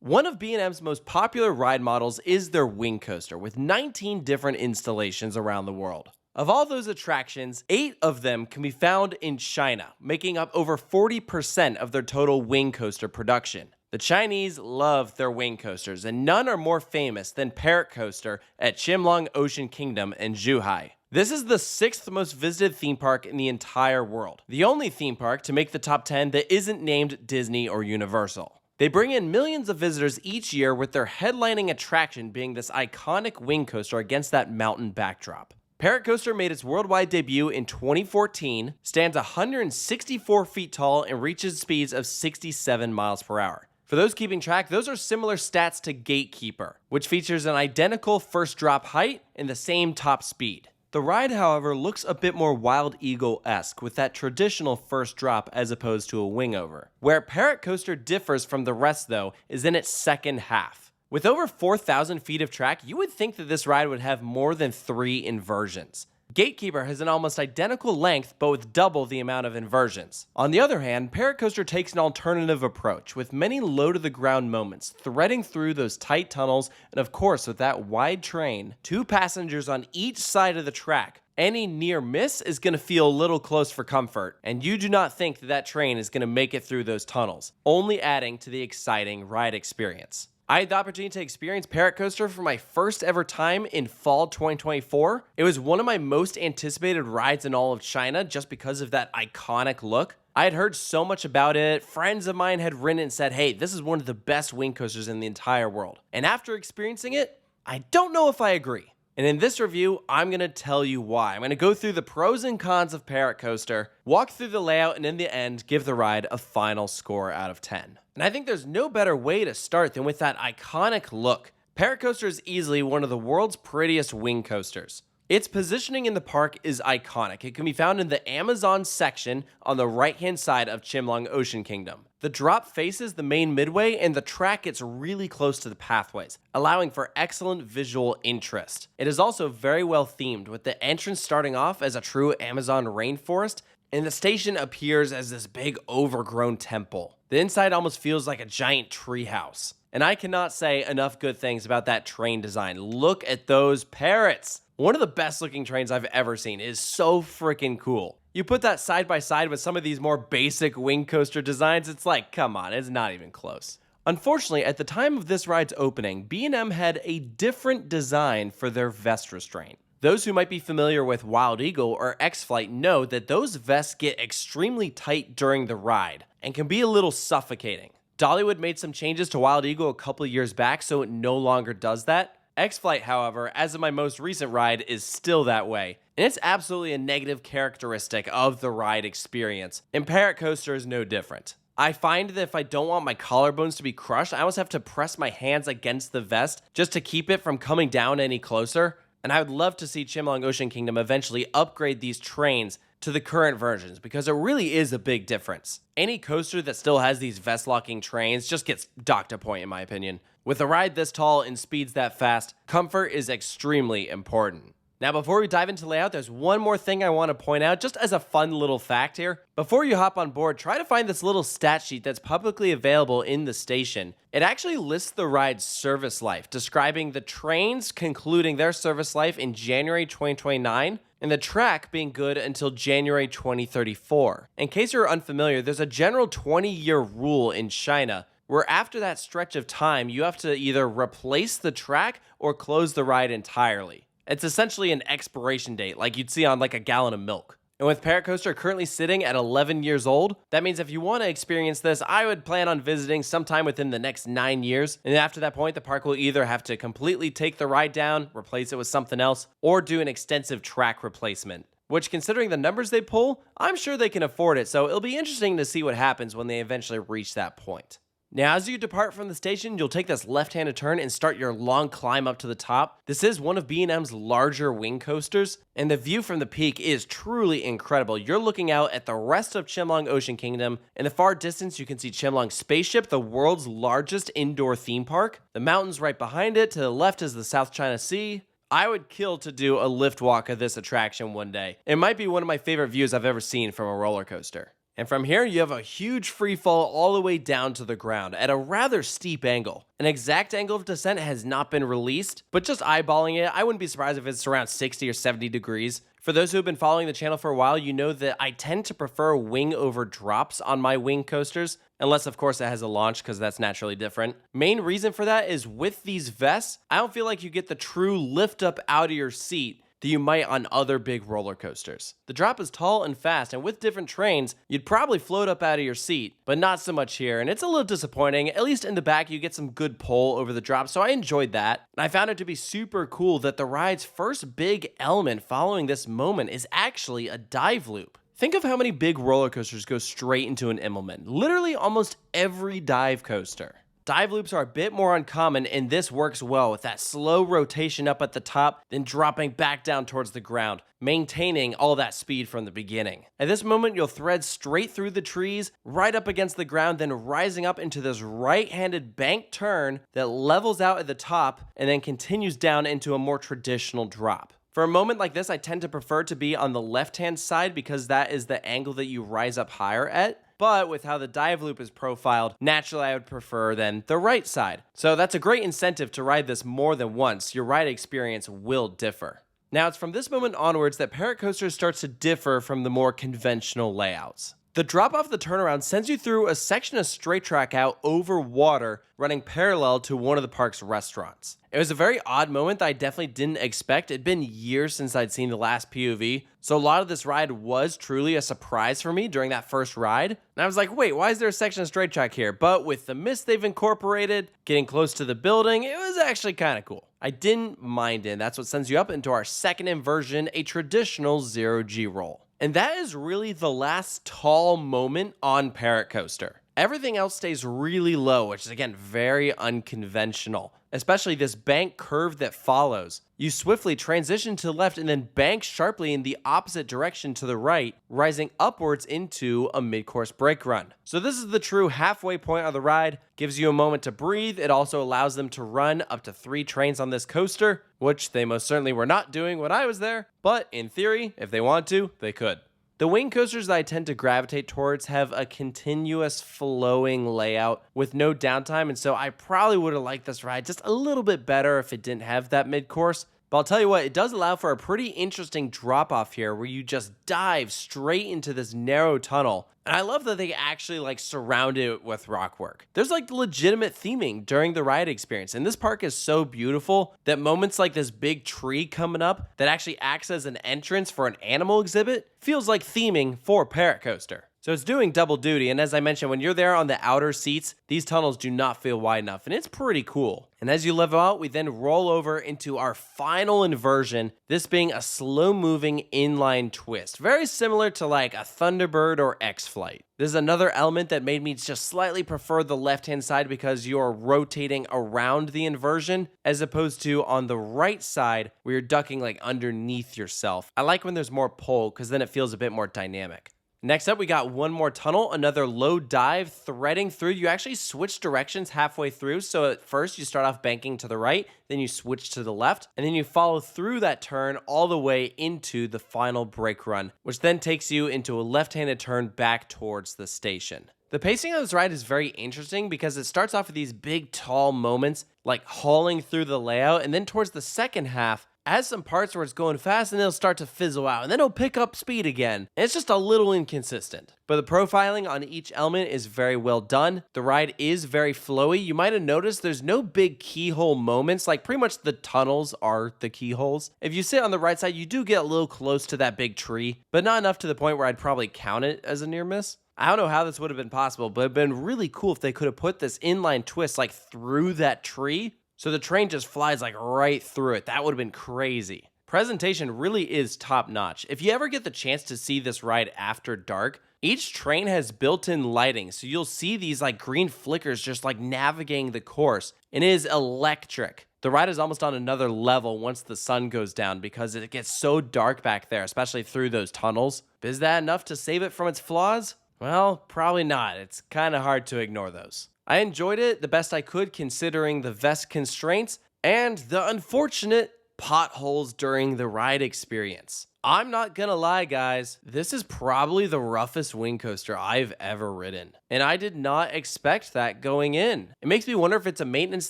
One of B&M's most popular ride models is their wing coaster, with 19 different installations around the world. Of all those attractions, 8 of them can be found in China, making up over 40% of their total wing coaster production. The Chinese love their wing coasters, and none are more famous than Parrot Coaster at Chimelong Ocean Kingdom in Zhuhai. This is the 6th most visited theme park in the entire world, the only theme park to make the top 10 that isn't named Disney or Universal. They bring in millions of visitors each year, with their headlining attraction being this iconic wing coaster against that mountain backdrop. Parrot Coaster made its worldwide debut in 2014, stands 164 feet tall, and reaches speeds of 67 miles per hour. For those keeping track, those are similar stats to Gatekeeper, which features an identical first drop height and the same top speed. The ride, however, looks a bit more Wild Eagle-esque, with that traditional first drop as opposed to a wingover. Where Parrot Coaster differs from the rest, though, is in its second half. With over 4,000 feet of track, you would think that this ride would have more than 3 inversions. Gatekeeper has an almost identical length, but with double the amount of inversions. On the other hand, Parrot Coaster takes an alternative approach, with many low-to-the-ground moments, threading through those tight tunnels, and of course, with that wide train, 2 passengers on each side of the track. Any near miss is going to feel a little close for comfort, and you do not think that that train is going to make it through those tunnels, only adding to the exciting ride experience. I had the opportunity to experience Parrot Coaster for my first ever time in fall 2024. It was one of my most anticipated rides in all of China just because of that iconic look. I had heard so much about it. Friends of mine had written and said, hey, this is one of the best wing coasters in the entire world. And after experiencing it, I don't know if I agree. And in this review, I'm going to tell you why. I'm going to go through the pros and cons of Parrot Coaster, walk through the layout, and in the end, give the ride a final score out of 10. And I think there's no better way to start than with that iconic look. Parrot Coaster is easily one of the world's prettiest wing coasters. Its positioning in the park is iconic. It can be found in the Amazon section on the right-hand side of Chimelong Ocean Kingdom. The drop faces the main midway, and the track gets really close to the pathways, allowing for excellent visual interest. It is also very well themed, with the entrance starting off as a true Amazon rainforest, and the station appears as this big overgrown temple. The inside almost feels like a giant treehouse. And I cannot say enough good things about that train design. Look at those parrots! One of the best looking trains I've ever seen. It is so freaking cool. You put that side by side with some of these more basic wing coaster designs, it's like, come on, it's not even close. Unfortunately, at the time of this ride's opening, B&M had a different design for their vest restraint. Those who might be familiar with Wild Eagle or X-Flight know that those vests get extremely tight during the ride and can be a little suffocating. Dollywood made some changes to Wild Eagle a couple years back, so it no longer does that. X-Flight, however, as of my most recent ride, is still that way, and it's absolutely a negative characteristic of the ride experience, and Parrot Coaster is no different. I find that if I don't want my collarbones to be crushed, I almost have to press my hands against the vest just to keep it from coming down any closer, and I would love to see Chimelong Ocean Kingdom eventually upgrade these trains to the current versions, because it really is a big difference. Any coaster that still has these vest-locking trains just gets docked a point, in my opinion. With a ride this tall and speeds that fast, comfort is extremely important. Now, before we dive into layout, there's one more thing I want to point out, just as a fun little fact here. Before you hop on board, try to find this little stat sheet that's publicly available in the station. It actually lists the ride's service life, describing the trains concluding their service life in January 2029, and the track being good until January 2034. In case you're unfamiliar, there's a general 20-year rule in China, where after that stretch of time, you have to either replace the track or close the ride entirely. It's essentially an expiration date, like you'd see on like a gallon of milk. And with Parrot Coaster currently sitting at 11 years old, that means if you want to experience this, I would plan on visiting sometime within the next 9 years. And after that point, the park will either have to completely take the ride down, replace it with something else, or do an extensive track replacement. Which, considering the numbers they pull, I'm sure they can afford it, so it'll be interesting to see what happens when they eventually reach that point. Now, as you depart from the station, you'll take this left-handed turn and start your long climb up to the top. This is one of B&M's larger wing coasters, and the view from the peak is truly incredible. You're looking out at the rest of Chimelong Ocean Kingdom. In the far distance, you can see Chimelong Spaceship, the world's largest indoor theme park. The mountains right behind it, to the left is the South China Sea. I would kill to do a lift walk of this attraction one day. It might be one of my favorite views I've ever seen from a roller coaster. And from here, you have a huge free fall all the way down to the ground at a rather steep angle. An exact angle of descent has not been released, but just eyeballing it, I wouldn't be surprised if it's around 60 or 70 degrees. For those who have been following the channel for a while, you know that I tend to prefer wing over drops on my wing coasters, unless of course it has a launch, because that's naturally different. Main reason for that is with these vests, I don't feel like you get the true lift up out of your seat that you might on other big roller coasters. The drop is tall and fast, and with different trains, you'd probably float up out of your seat, but not so much here, and it's a little disappointing. At least in the back, you get some good pull over the drop, so I enjoyed that. And I found it to be super cool that the ride's first big element following this moment is actually a dive loop. Think of how many big roller coasters go straight into an Immelman. Literally almost every dive coaster. Dive loops are a bit more uncommon, and this works well with that slow rotation up at the top, then dropping back down towards the ground, maintaining all that speed from the beginning. At this moment, you'll thread straight through the trees, right up against the ground, then rising up into this right-handed bank turn that levels out at the top and then continues down into a more traditional drop. For a moment like this, I tend to prefer to be on the left-hand side because that is the angle that you rise up higher at. But with how the dive loop is profiled, naturally I would prefer then the right side. So that's a great incentive to ride this more than once. Your ride experience will differ. Now it's from this moment onwards that Parrot Coaster starts to differ from the more conventional layouts. The drop off the turnaround sends you through a section of straight track out over water running parallel to one of the park's restaurants. It was a very odd moment that I definitely didn't expect. It'd been years since I'd seen the last POV, so a lot of this ride was truly a surprise for me during that first ride. And I was like, wait, why is there a section of straight track here? But with the mist they've incorporated, getting close to the building, it was actually kind of cool. I didn't mind it, and that's what sends you up into our second inversion, a traditional 0G roll. And that is really the last tall moment on Parrot Coaster. Everything else stays really low, which is again very unconventional, especially this bank curve that follows. You swiftly transition to the left and then bank sharply in the opposite direction to the right, rising upwards into a mid-course brake run. So this is the true halfway point of the ride, gives you a moment to breathe. It also allows them to run up to 3 trains on this coaster, which they most certainly were not doing when I was there, but in theory, if they want to, they could. The wing coasters that I tend to gravitate towards have a continuous flowing layout with no downtime, and so I probably would have liked this ride just a little bit better if it didn't have that mid-course. But I'll tell you what, it does allow for a pretty interesting drop-off here where you just dive straight into this narrow tunnel. And I love that they actually surround it with rockwork. There's legitimate theming during the ride experience. And this park is so beautiful that moments like this big tree coming up that actually acts as an entrance for an animal exhibit feels like theming for Parrot Coaster. So it's doing double duty, and as I mentioned, when you're there on the outer seats, these tunnels do not feel wide enough, and it's pretty cool. And as you level out, we then roll over into our final inversion, this being a slow-moving inline twist, very similar to a Thunderbird or X-Flight. This is another element that made me just slightly prefer the left-hand side because you're rotating around the inversion, as opposed to on the right side where you're ducking underneath yourself. I like when there's more pull because then it feels a bit more dynamic. Next up, we got one more tunnel, another low dive threading through. You actually switch directions halfway through. So at first you start off banking to the right, then you switch to the left, and then you follow through that turn all the way into the final brake run, which then takes you into a left-handed turn back towards the station. The pacing of this ride is very interesting because it starts off with these big, tall moments, hauling through the layout, and then towards the second half, has some parts where it's going fast and then it'll start to fizzle out and then it'll pick up speed again. And it's just a little inconsistent. But the profiling on each element is very well done. The ride is very flowy. You might have noticed there's no big keyhole moments, pretty much the tunnels are the keyholes. If you sit on the right side, you do get a little close to that big tree, but not enough to the point where I'd probably count it as a near miss. I don't know how this would have been possible, but it'd been really cool if they could have put this inline twist through that tree. So the train just flies right through it. That would have been crazy. Presentation really is top notch. If you ever get the chance to see this ride after dark, each train has built-in lighting. So you'll see these green flickers just navigating the course. And it is electric. The ride is almost on another level once the sun goes down because it gets so dark back there, especially through those tunnels. But is that enough to save it from its flaws? Well, probably not. It's kind of hard to ignore those. I enjoyed it the best I could considering the vest constraints and the unfortunate potholes during the ride experience. I'm not gonna lie, guys, this is probably the roughest wing coaster I've ever ridden. And I did not expect that going in. It makes me wonder if it's a maintenance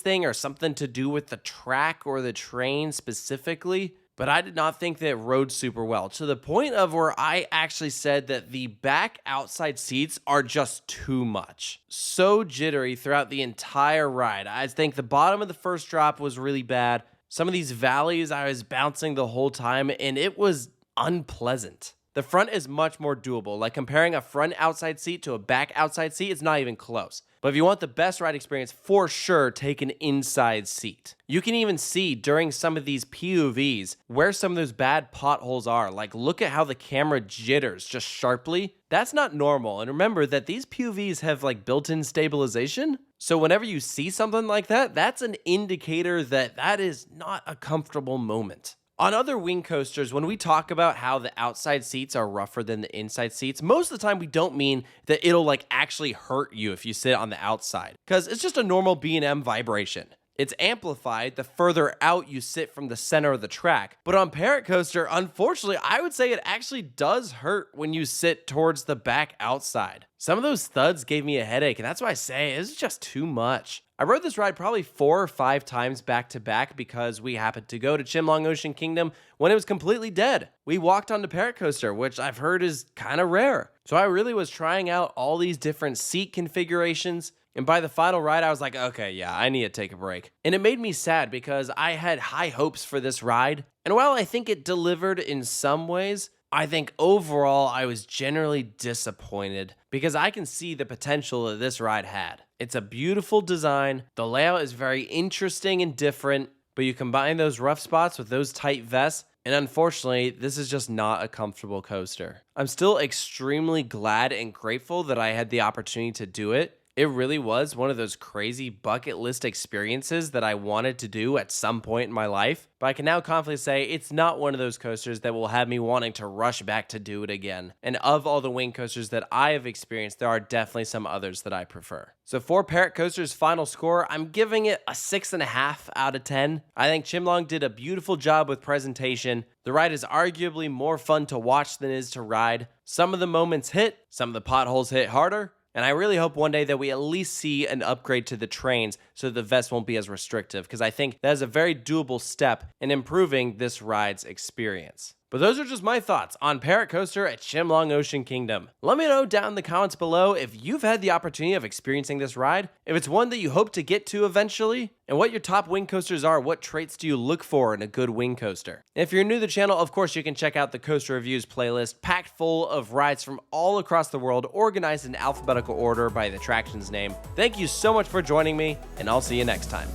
thing or something to do with the track or the train specifically. But I did not think that it rode super well, to the point of where I actually said that the back outside seats are just too much. So jittery throughout the entire ride. I think the bottom of the first drop was really bad. Some of these valleys I was bouncing the whole time, and it was unpleasant. The front is much more doable. Like comparing a front outside seat to a back outside seat, it's not even close. But if you want the best ride experience, for sure, take an inside seat. You can even see during some of these POVs where some of those bad potholes are. Like look at how the camera jitters just sharply. That's not normal. And remember that these POVs have like built-in stabilization. So whenever you see something like that, that's an indicator that that is not a comfortable moment. On other wing coasters, when we talk about how the outside seats are rougher than the inside seats, most of the time we don't mean that it'll like actually hurt you if you sit on the outside, because it's just a normal B&M vibration. It's amplified the further out you sit from the center of the track. But on Parrot Coaster, unfortunately, I would say it actually does hurt when you sit towards the back outside. Some of those thuds gave me a headache, and that's why I say it's just too much. I rode this ride probably 4 or 5 times back to back because we happened to go to Chimelong Ocean Kingdom when it was completely dead. We walked on the Parrot Coaster, which I've heard is kind of rare. So I really was trying out all these different seat configurations. And by the final ride, I was like, okay, yeah, I need to take a break. And it made me sad because I had high hopes for this ride. And while I think it delivered in some ways, I think overall I was generally disappointed because I can see the potential that this ride had. It's a beautiful design. The layout is very interesting and different, but you combine those rough spots with those tight vests, and unfortunately, this is just not a comfortable coaster. I'm still extremely glad and grateful that I had the opportunity to do it. It really was one of those crazy bucket list experiences that I wanted to do at some point in my life, but I can now confidently say it's not one of those coasters that will have me wanting to rush back to do it again. And of all the wing coasters that I have experienced, there are definitely some others that I prefer. So for Parrot Coaster's final score, I'm giving it a 6.5 out of 10. I think Chimelong did a beautiful job with presentation. The ride is arguably more fun to watch than it is to ride. Some of the moments hit, some of the potholes hit harder. And I really hope one day that we at least see an upgrade to the trains so the vests won't be as restrictive, because I think that is a very doable step in improving this ride's experience. But those are just my thoughts on Parrot Coaster at Chimelong Ocean Kingdom. Let me know down in the comments below if you've had the opportunity of experiencing this ride, if it's one that you hope to get to eventually, and what your top wing coasters are. What traits do you look for in a good wing coaster? If you're new to the channel, of course, you can check out the Coaster Reviews playlist, packed full of rides from all across the world, organized in alphabetical order by the attraction's name. Thank you so much for joining me, and I'll see you next time.